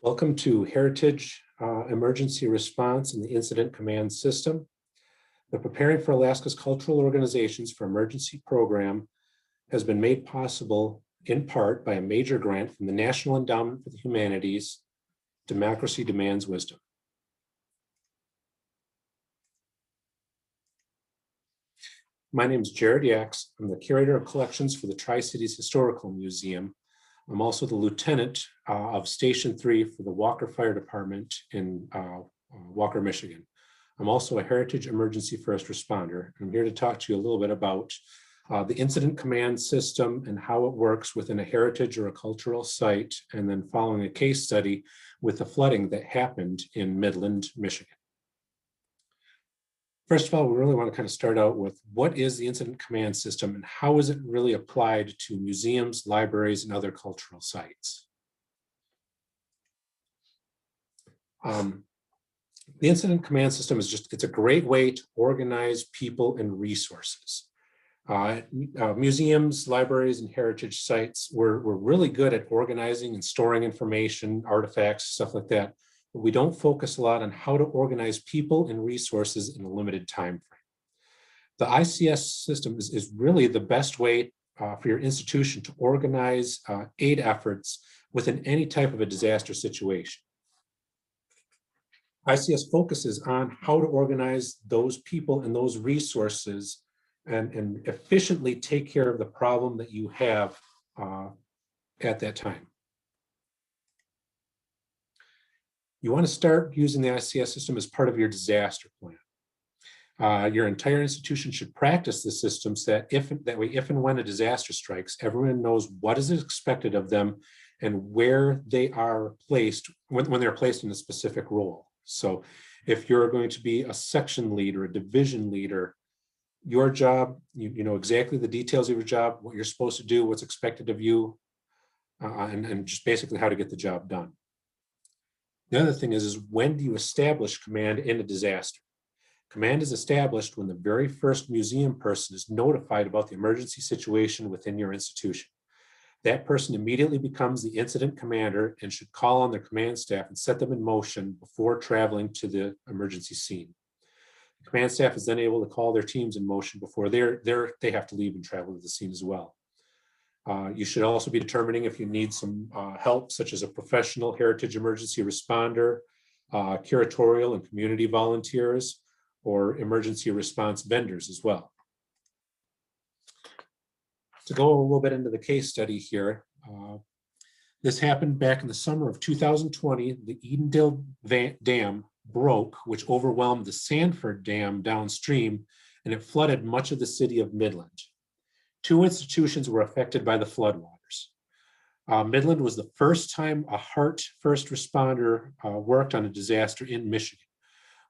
Welcome to Heritage Emergency Response and the Incident Command System. The Preparing for Alaska's Cultural Organizations for Emergency program has been made possible in part by a major grant from the National Endowment for the Humanities. Democracy Demands Wisdom. My name is Jared Yax. I'm the Curator of Collections for the Tri-Cities Historical Museum. I'm also the Lieutenant of Station 3 for the Walker Fire Department in Walker, Michigan. I'm also a Heritage Emergency First Responder. I'm here to talk to you a little bit about the Incident Command System and how it works within a heritage or a cultural site, and then following a case study with the flooding that happened in Midland, Michigan. First of all, we really want to kind of start out with what is the Incident Command System and how is it really applied to museums, libraries, and other cultural sites. The Incident Command System is it's a great way to organize people and resources. Museums, libraries, and heritage sites were really good at organizing and storing information, artifacts, stuff like that. But we don't focus a lot on how to organize people and resources in a limited time frame. The ICS system is really the best way for your institution to organize aid efforts within any type of a disaster situation. ICS focuses on how to organize those people and those resources and efficiently take care of the problem that you have at that time. You want to start using the ICS system as part of your disaster plan. Your entire institution should practice the system so that if and when a disaster strikes, everyone knows what is expected of them and where they are placed when they're placed in a specific role. So if you're going to be a section lead or a division leader, your job, you know exactly the details of your job, what you're supposed to do, what's expected of you, and just basically how to get the job done. The other thing is when do you establish command in a disaster? Command is established when the very first museum person is notified about the emergency situation within your institution. That person immediately becomes the incident commander and should call on their command staff and set them in motion before traveling to the emergency scene. The command staff is then able to call their teams in motion before they have to leave and travel to the scene as well. You should also be determining if you need some help, such as a professional heritage emergency responder, curatorial and community volunteers, or emergency response vendors as well. To go a little bit into the case study here, this happened back in the summer of 2020. The Edendale Dam broke, which overwhelmed the Sanford Dam downstream, and it flooded much of the city of Midland. Two institutions were affected by the floodwaters. Midland was the first time a HART first responder worked on a disaster in Michigan.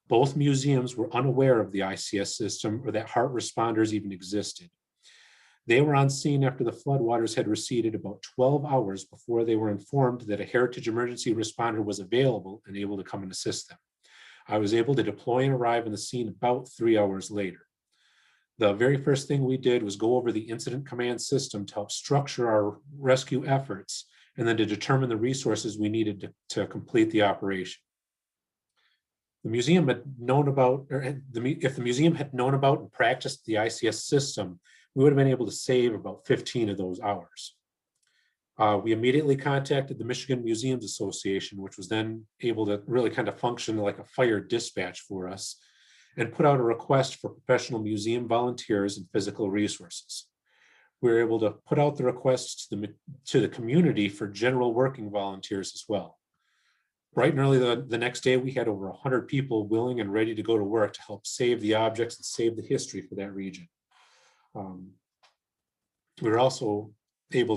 Both museums were unaware of the ICS system or that HART responders even existed. They were on scene after the floodwaters had receded about 12 hours before they were informed that a heritage emergency responder was available and able to come and assist them. I was able to deploy and arrive on the scene about 3 hours later. The very first thing we did was go over the incident command system to help structure our rescue efforts and then to determine the resources we needed to complete the operation. The museum had known about, if the museum had known about and practiced the ICS system, we would have been able to save about 15 of those hours. We immediately contacted the Michigan Museums Association, which was then able to really kind of function like a fire dispatch for us, and put out a request for professional museum volunteers and physical resources. We were able to put out the requests to the community for general working volunteers as well. Bright and early the next day, we had over 100 people willing and ready to go to work to help save the objects and save the history for that region. We were also able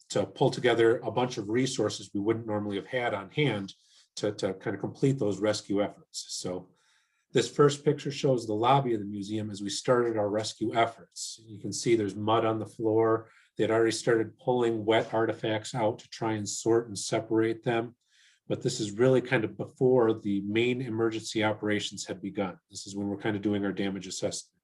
to pull together a bunch of resources we wouldn't normally have had on hand to kind of complete those rescue efforts. So this first picture shows the lobby of the museum as we started our rescue efforts. You can see there's mud on the floor. They'd already started pulling wet artifacts out to try and sort and separate them. But this is really kind of before the main emergency operations had begun. This is when we're kind of doing our damage assessment.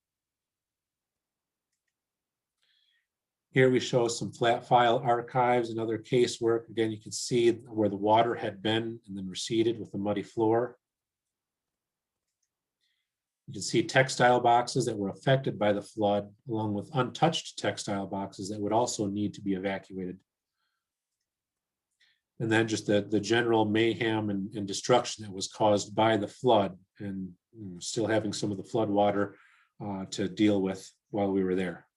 Here we show some flat file archives and other casework. Again, you can see where the water had been and then receded with the muddy floor. You can see textile boxes that were affected by the flood, along with untouched textile boxes that would also need to be evacuated. And then just the general mayhem and destruction that was caused by the flood, and still having some of the flood water to deal with while we were there.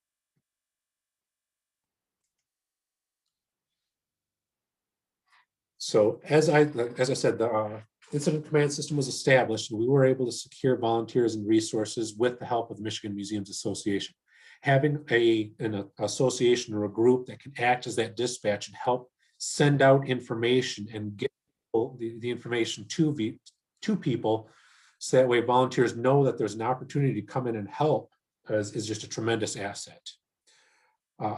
So as I said, the incident command system was established, and we were able to secure volunteers and resources with the help of the Michigan Museums Association. Having an association or a group that can act as that dispatch and help send out information and get the information to people, so that way volunteers know that there's an opportunity to come in and help is just a tremendous asset.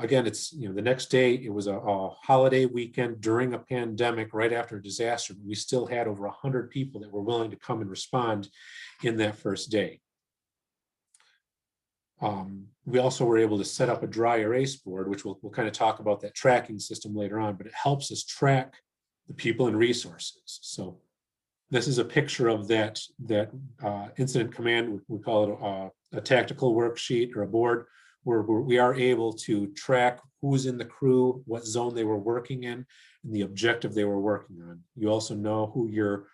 Again, it's, the next day, it was a holiday weekend during a pandemic right after a disaster. We still had over 100 people that were willing to come and respond in that first day. We also were able to set up a dry erase board, which we'll kind of talk about that tracking system later on, but it helps us track the people and resources. So this is a picture of that incident command. We call it a tactical worksheet or a board, where we are able to track who's in the crew, what zone they were working in, and the objective they were working on. You also know who your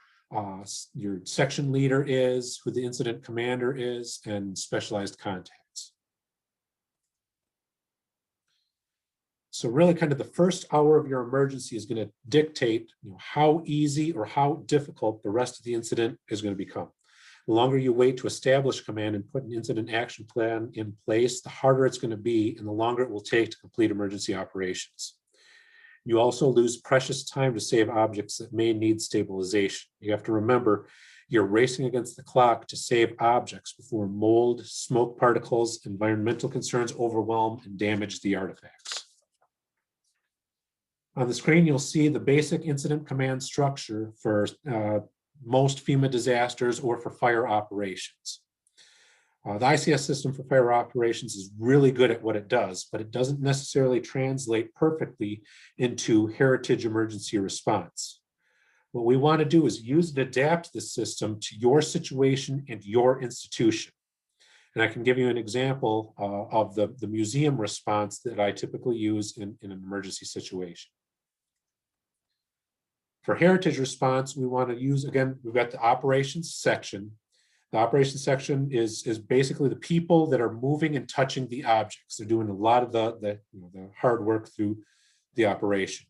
section leader is, who the incident commander is, and specialized contacts. So really kind of the first hour of your emergency is going to dictate how easy or how difficult the rest of the incident is going to become. The longer you wait to establish command and put an incident action plan in place, the harder it's going to be and the longer it will take to complete emergency operations. You also lose precious time to save objects that may need stabilization. You have to remember, you're racing against the clock to save objects before mold, smoke particles, environmental concerns overwhelm and damage the artifacts. On the screen, you'll see the basic incident command structure for most FEMA disasters or for fire operations. The ICS system for fire operations is really good at what it does, but it doesn't necessarily translate perfectly into heritage emergency response. What we want to do is use and adapt the system to your situation and your institution. And I can give you an example of the museum response that I typically use in an emergency situation. For heritage response, we want to use, again, we've got the operations section. The operations section is basically the people that are moving and touching the objects. They're doing a lot of the hard work through the operation.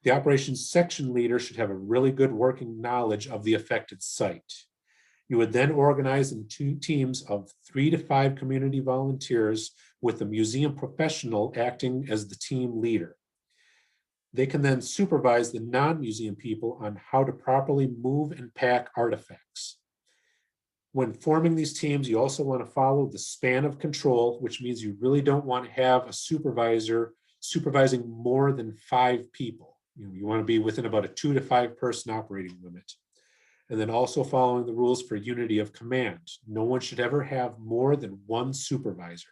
The operations section leader should have a really good working knowledge of the affected site. You would then organize in 2 teams of 3 to 5 community volunteers with the museum professional acting as the team leader. They can then supervise the non-museum people on how to properly move and pack artifacts. When forming these teams, you also want to follow the span of control, which means you really don't want to have a supervisor supervising more than 5 people. You want to be within about a 2 to 5 person operating limit. And then also following the rules for unity of command. No one should ever have more than 1 supervisor.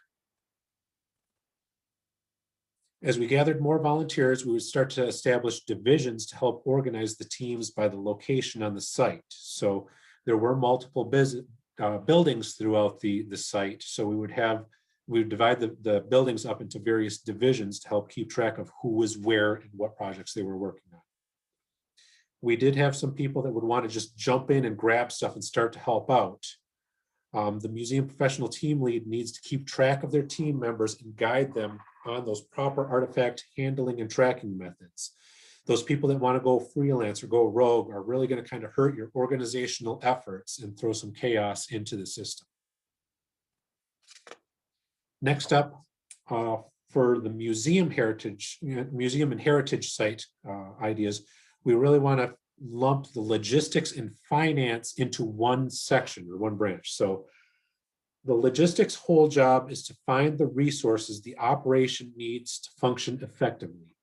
As we gathered more volunteers, we would start to establish divisions to help organize the teams by the location on the site. So there were multiple buildings throughout the site. So we would divide the buildings up into various divisions to help keep track of who was where and what projects they were working on. We did have some people that would want to just jump in and grab stuff and start to help out. The museum professional team lead needs to keep track of their team members and guide them on those proper artifact handling and tracking methods. Those people that want to go freelance or go rogue are really going to kind of hurt your organizational efforts and throw some chaos into the system. Next up, for the museum and heritage site ideas, we really want to lump the logistics and finance into one section or one branch. So the logistics whole job is to find the resources the operation needs to function effectively.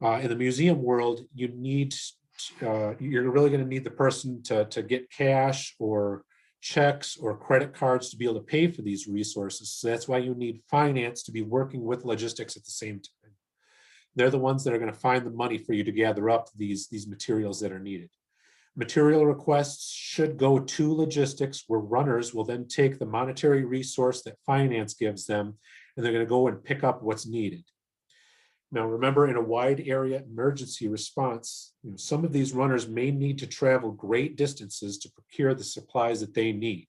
In the museum world, you're really going to need the person to get cash or checks or credit cards to be able to pay for these resources. So that's why you need finance to be working with logistics at the same time. They're the ones that are going to find the money for you to gather up these materials that are needed. Material requests should go to logistics, where runners will then take the monetary resource that finance gives them, and they're going to go and pick up what's needed. Now, remember, in a wide area emergency response, some of these runners may need to travel great distances to procure the supplies that they need.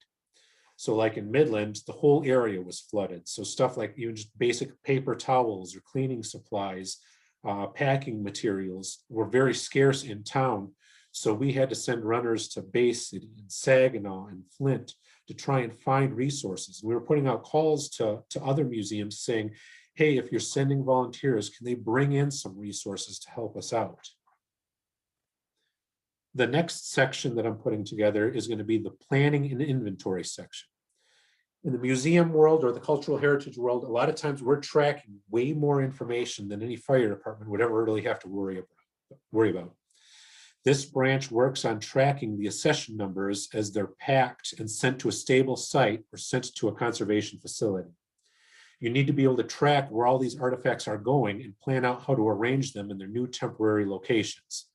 So like in Midland, the whole area was flooded. So stuff like even just basic paper towels or cleaning supplies, packing materials were very scarce in town. So we had to send runners to Bay City and Saginaw and Flint to try and find resources. We were putting out calls to other museums saying, hey, if you're sending volunteers, can they bring in some resources to help us out? The next section that I'm putting together is going to be the planning and inventory section. In the museum world or the cultural heritage world, a lot of times we're tracking way more information than any fire department would ever really have to worry about. This branch works on tracking the accession numbers as they're packed and sent to a stable site or sent to a conservation facility. You need to be able to track where all these artifacts are going and plan out how to arrange them in their new temporary locations.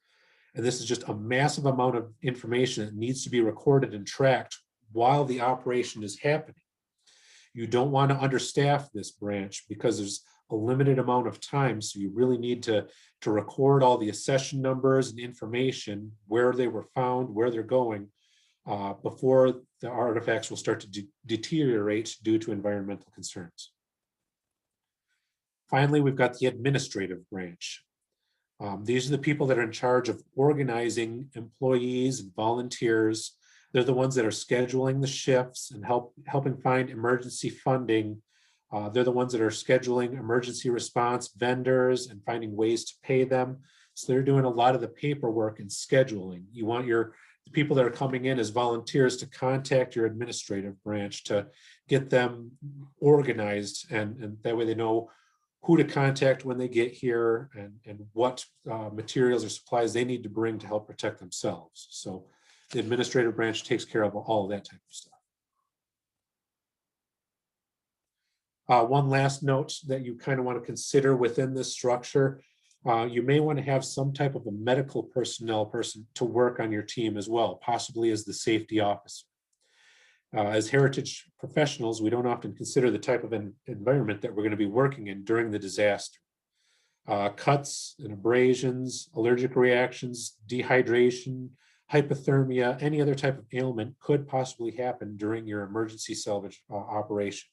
And this is just a massive amount of information that needs to be recorded and tracked while the operation is happening. You don't want to understaff this branch because there's a limited amount of time. So you really need to record all the accession numbers and information, where they were found, where they're going, before the artifacts will start to deteriorate due to environmental concerns. Finally, we've got the administrative branch. These are the people that are in charge of organizing employees and volunteers. They're the ones that are scheduling the shifts and helping find emergency funding. They're the ones that are scheduling emergency response vendors and finding ways to pay them. So they're doing a lot of the paperwork and scheduling. You want the people that are coming in as volunteers to contact your administrative branch to get them organized, and that way they know who to contact when they get here and what materials or supplies they need to bring to help protect themselves. So the administrative branch takes care of all of that type of stuff. One last note that you kind of want to consider within this structure, you may want to have some type of a medical personnel person to work on your team as well, possibly as the safety officer. As heritage professionals, we don't often consider the type of environment that we're going to be working in during the disaster. Cuts and abrasions, allergic reactions, dehydration, hypothermia, any other type of ailment could possibly happen during your emergency salvage operation.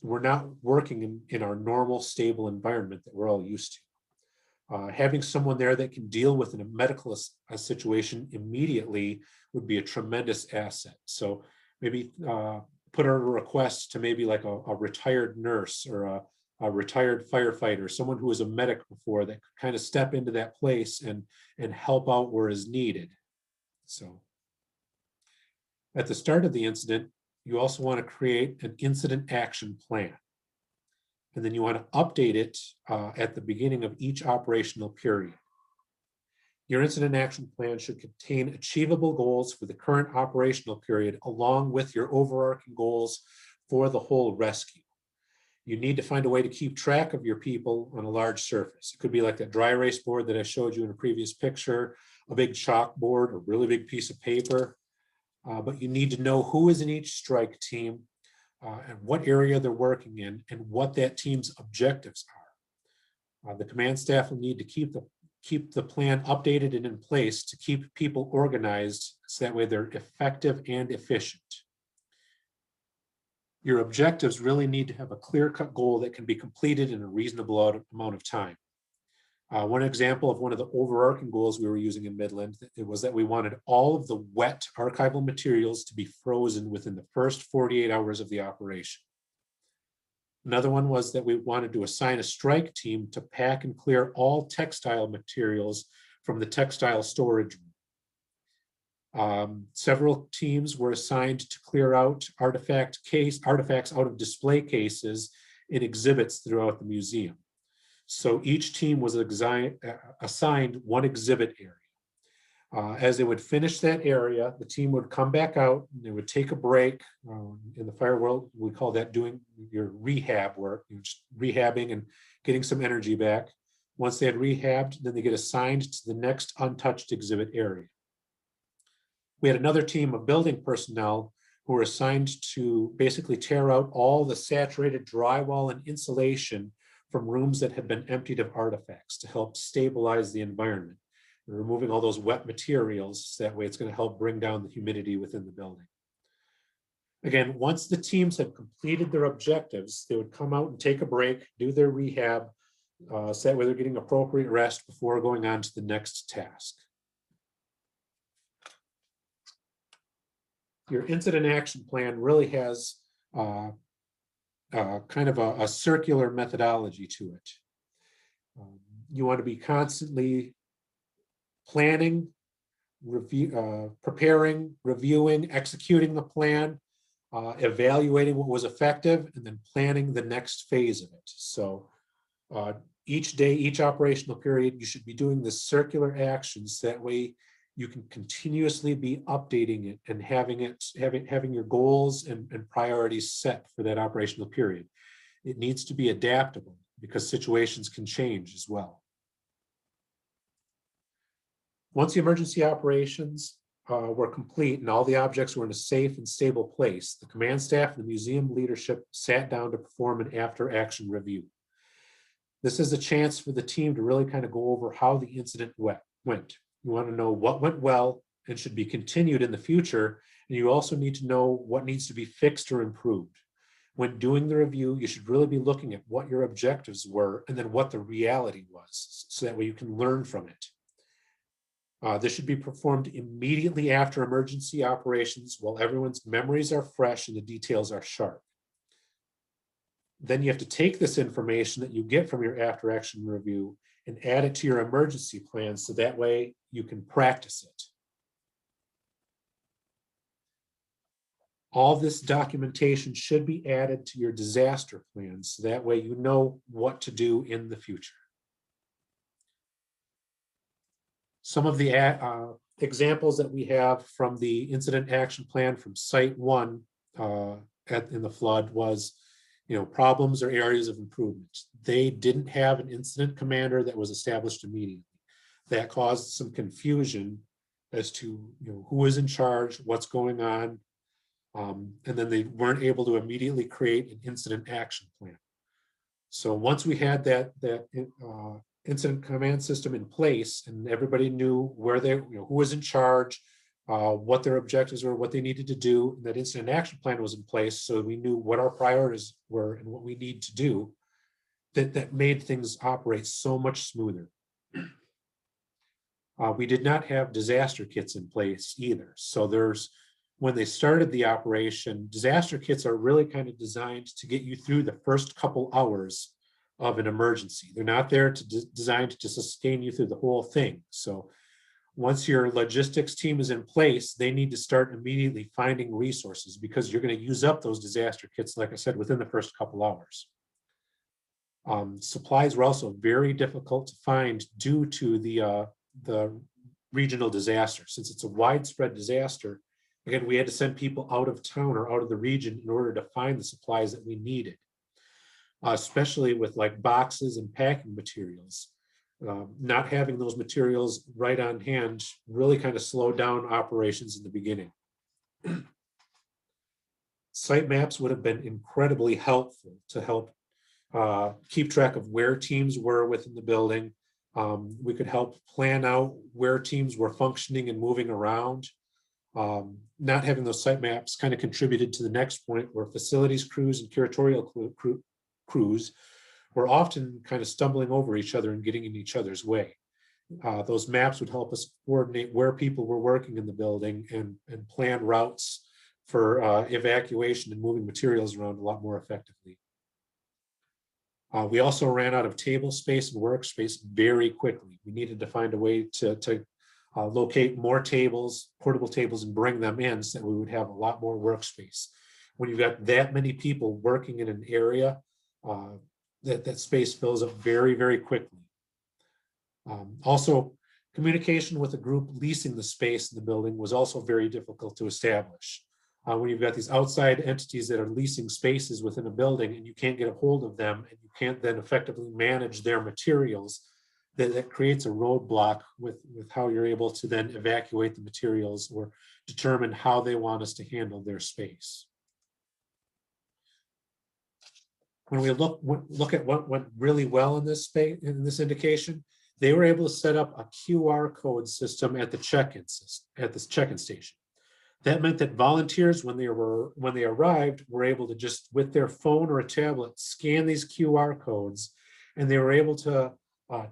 We're not working in our normal, stable environment that we're all used to. Having someone there that can deal with a medical situation immediately would be a tremendous asset. So maybe put out a request to maybe like a retired nurse or a retired firefighter, someone who was a medic before, that could kind of step into that place and help out where is needed. So at the start of the incident, you also want to create an incident action plan. And then you want to update it at the beginning of each operational period. Your incident action plan should contain achievable goals for the current operational period, along with your overarching goals for the whole rescue. You need to find a way to keep track of your people on a large surface. It could be like that dry erase board that I showed you in a previous picture, a big chalkboard, a really big piece of paper. But you need to know who is in each strike team, and what area they're working in, and what that team's objectives are. The command staff will need to keep the plan updated and in place to keep people organized, so that way they're effective and efficient. Your objectives really need to have a clear-cut goal that can be completed in a reasonable amount of time. One example of one of the overarching goals we were using in Midland, it was that we wanted all of the wet archival materials to be frozen within the first 48 hours of the operation. Another one was that we wanted to assign a strike team to pack and clear all textile materials from the textile storage room. Several teams were assigned to clear out artifacts out of display cases in exhibits throughout the museum. So each team was assigned one exhibit area. As they would finish that area, the team would come back out and they would take a break. In the fire world, we call that doing your rehab work, just rehabbing and getting some energy back. Once they had rehabbed, then they get assigned to the next untouched exhibit area. We had another team of building personnel who were assigned to basically tear out all the saturated drywall and insulation from rooms that had been emptied of artifacts to help stabilize the environment. And removing all those wet materials, so that way it's going to help bring down the humidity within the building. Again, once the teams had completed their objectives, they would come out and take a break, do their rehab, so that way they're getting appropriate rest before going on to the next task. Your incident action plan really has kind of a circular methodology to it. You want to be constantly planning, preparing, reviewing, executing the plan, evaluating what was effective, and then planning the next phase of it. So each day, each operational period, you should be doing the circular actions. That way you can continuously be updating it and having your goals and priorities set for that operational period. It needs to be adaptable because situations can change as well. Once the emergency operations were complete and all the objects were in a safe and stable place, the command staff and the museum leadership sat down to perform an after-action review. This is a chance for the team to really kind of go over how the incident went. You want to know what went well and should be continued in the future, and you also need to know what needs to be fixed or improved. When doing the review, you should really be looking at what your objectives were and then what the reality was, so that way you can learn from it. This should be performed immediately after emergency operations while everyone's memories are fresh and the details are sharp. Then you have to take this information that you get from your after-action review and add it to your emergency plan, so that way you can practice it. All this documentation should be added to your disaster plan, so that way you know what to do in the future. Some of the examples that we have from the incident action plan from Site 1 in the flood was, problems or areas of improvement. They didn't have an incident commander that was established immediately. That caused some confusion as to who was in charge, what's going on, and then they weren't able to immediately create an incident action plan. So once we had that incident command system in place and everybody knew where who was in charge, what their objectives were, what they needed to do, and that incident action plan was in place, so we knew what our priorities were and what we need to do, that made things operate so much smoother. We did not have disaster kits in place either. So when they started the operation, disaster kits are really kind of designed to get you through the first couple hours of an emergency. They're not there designed to sustain you through the whole thing. So once your logistics team is in place, they need to start immediately finding resources, because you're going to use up those disaster kits, like I said, within the first couple hours. Supplies were also very difficult to find due to the regional disaster. Since it's a widespread disaster, again, we had to send people out of town or out of the region in order to find the supplies that we needed, especially with like boxes and packing materials. Not having those materials right on hand really kind of slowed down operations in the beginning. Site maps would have been incredibly helpful to help keep track of where teams were within the building. We could help plan out where teams were functioning and moving around. Not having those site maps kind of contributed to the next point, where facilities crews and curatorial crews were often kind of stumbling over each other and getting in each other's way. Those maps would help us coordinate where people were working in the building and plan routes for evacuation and moving materials around a lot more effectively. We also ran out of table space and workspace very quickly. We needed to find a way to locate more tables, portable tables, and bring them in so that we would have a lot more workspace. When you've got that many people working in an area, that space fills up very, very quickly. Also, Communication with a group leasing the space in the building was also very difficult to establish. When you've got these outside entities that are leasing spaces within a building and you can't get a hold of them and you can't then effectively manage their materials, that creates a roadblock with how you're able to then evacuate the materials or determine how they want us to handle their space. When we look at what went really well in this space, in this indication, they were able to set up a QR code system at the check-in station. That meant that volunteers, when they arrived, were able to just, with their phone or a tablet, scan these QR codes, and they were able to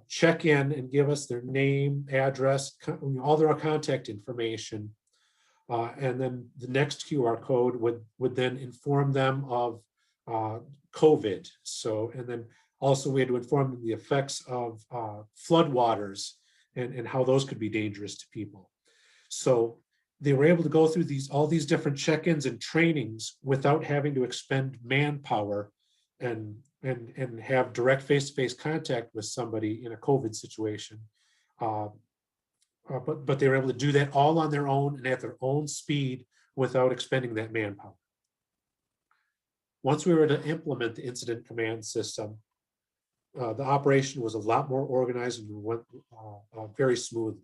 check in and give us their name, address, all their contact information. And then the next QR code would then inform them of COVID. So, and then also we had to inform them the effects of floodwaters and how those could be dangerous to people. So they were able to go through all these different check-ins and trainings without having to expend manpower and have direct face-to-face contact with somebody in a COVID situation. But they were able to do that all on their own and at their own speed without expending that manpower. Once we were to implement the incident command system, the operation was a lot more organized and went very smoothly.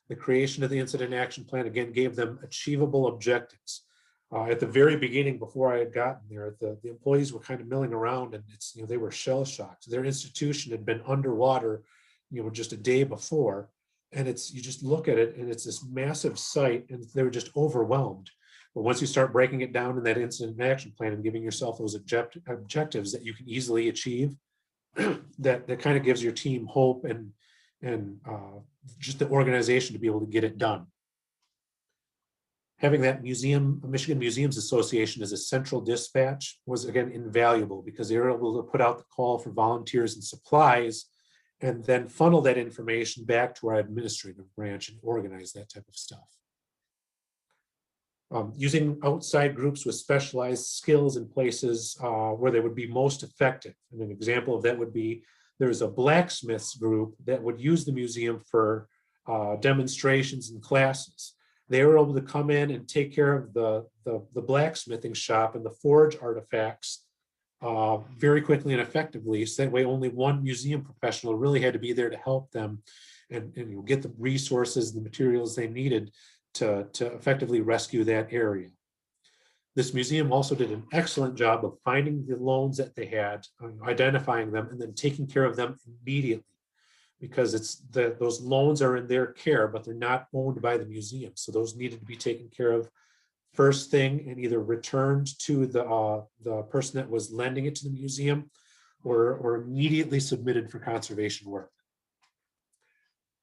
The creation of the incident action plan, again, gave them achievable objectives. At the very beginning, before I had gotten there, the employees were kind of milling around, and they were shell shocked. Their institution had been underwater, just a day before, and you just look at it, and it's this massive site, and they were just overwhelmed. But once you start breaking it down in that incident action plan and giving yourself those objectives that you can easily achieve, that kind of gives your team hope and just the organization to be able to get it done. Having that Michigan Museums Association as a central dispatch was, again, invaluable because they were able to put out the call for volunteers and supplies and then funnel that information back to our administrative branch and organize that type of stuff. Using outside groups with specialized skills in places where they would be most effective. And an example of that would be, there's a blacksmiths group that would use the museum for demonstrations and classes. They were able to come in and take care of the blacksmithing shop and the forge artifacts very quickly and effectively. So that way only one museum professional really had to be there to help them and get the resources, the materials they needed to effectively rescue that area. This museum also did an excellent job of finding the loans that they had, identifying them, and then taking care of them immediately, because those loans are in their care, but they're not owned by the museum. So those needed to be taken care of first thing and either returned to the person that was lending it to the museum or immediately submitted for conservation work.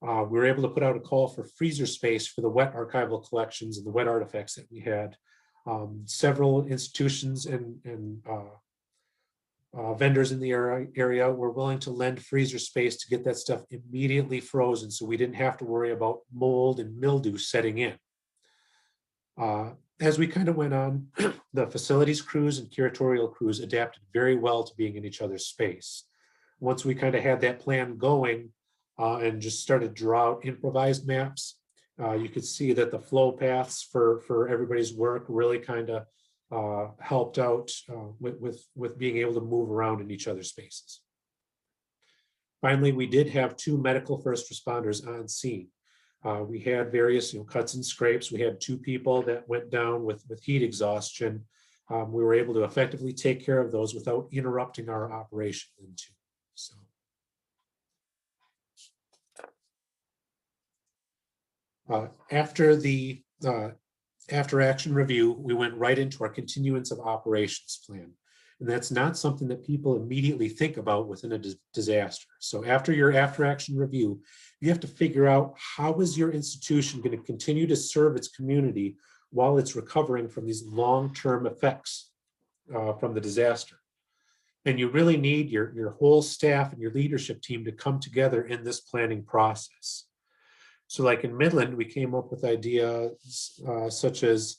We were able to put out a call for freezer space for the wet archival collections and the wet artifacts that we had. Several institutions and vendors in the area were willing to lend freezer space to get that stuff immediately frozen, so we didn't have to worry about mold and mildew setting in. As we kind of went on, the facilities crews and curatorial crews adapted very well to being in each other's space. Once we kind of had that plan going and just started to draw out improvised maps, you could see that the flow paths for everybody's work really kind of helped out with being able to move around in each other's spaces. Finally, we did have 2 medical first responders on scene. We had various cuts and scrapes. We had 2 people that went down with heat exhaustion. We were able to effectively take care of those without interrupting our operation into. So. After action review, we went right into our continuance of operations plan. And that's not something that people immediately think about within a disaster. So after your after action review, you have to figure out how is your institution going to continue to serve its community while it's recovering from these long-term effects from the disaster. And you really need your whole staff and your leadership team to come together in this planning process. So like in Midland, we came up with ideas such as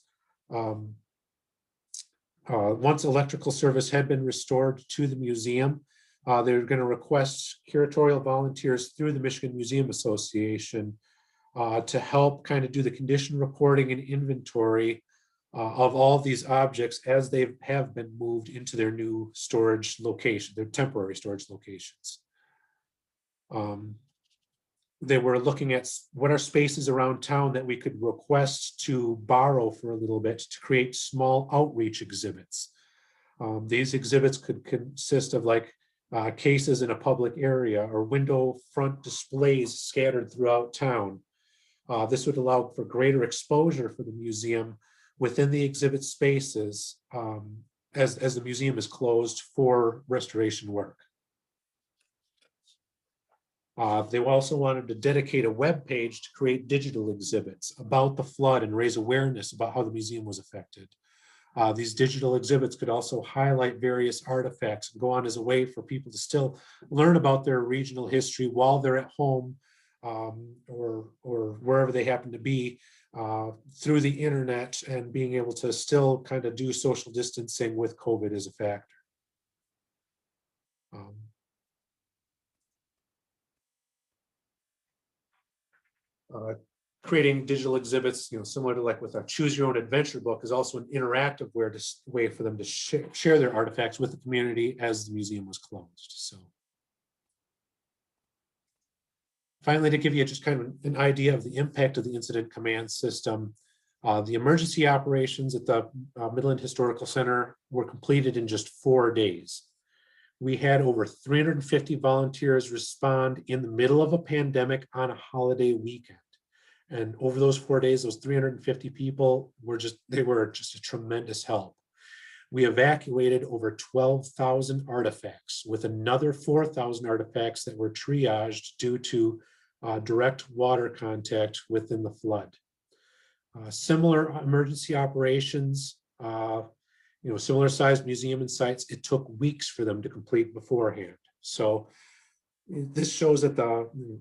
once electrical service had been restored to the museum, they're going to request curatorial volunteers through the Michigan Museum Association to help kind of do the condition reporting and inventory of all these objects as they have been moved into their new storage location, their temporary storage locations. They were looking at what are spaces around town that we could request to borrow for a little bit to create small outreach exhibits. These exhibits could consist of like cases in a public area or window front displays scattered throughout town. This would allow for greater exposure for the museum within the exhibit spaces as the museum is closed for restoration work. They also wanted to dedicate a web page to create digital exhibits about the flood and raise awareness about how the museum was affected. These digital exhibits could also highlight various artifacts and go on as a way for people to still learn about their regional history while they're at home or wherever they happen to be through the internet, and being able to still kind of do social distancing with COVID as a factor. Creating digital exhibits, similar to like with a choose your own adventure book, is also an interactive way for them to share their artifacts with the community as the museum was closed. So finally, to give you just kind of an idea of the impact of the incident command system, the emergency operations at the Midland Historical Center were completed in just 4 days. We had over 350 volunteers respond in the middle of a pandemic on a holiday weekend. And over those 4 days, those 350 people were just a tremendous help. We evacuated over 12,000 artifacts, with another 4,000 artifacts that were triaged due to direct water contact within the flood. Similar emergency operations, similar sized museum and sites, it took weeks for them to complete beforehand. So this shows that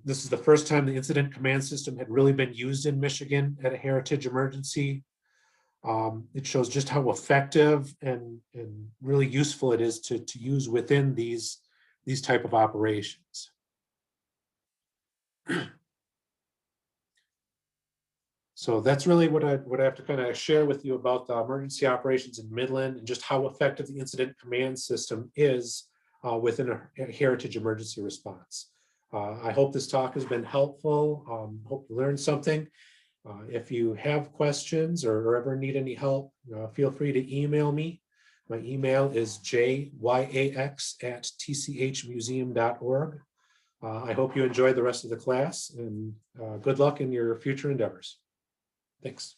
this is the first time the incident command system had really been used in Michigan at a heritage emergency. It shows just how effective and really useful it is to use within these type of operations. So that's really what I have to kind of share with you about the emergency operations in Midland, and just how effective the incident command system is within a heritage emergency response. I hope this talk has been helpful. Hope you learned something. If you have questions or ever need any help, feel free to email me. My email is jyax@tchmuseum.org. I hope you enjoy the rest of the class, and good luck in your future endeavors. Thanks.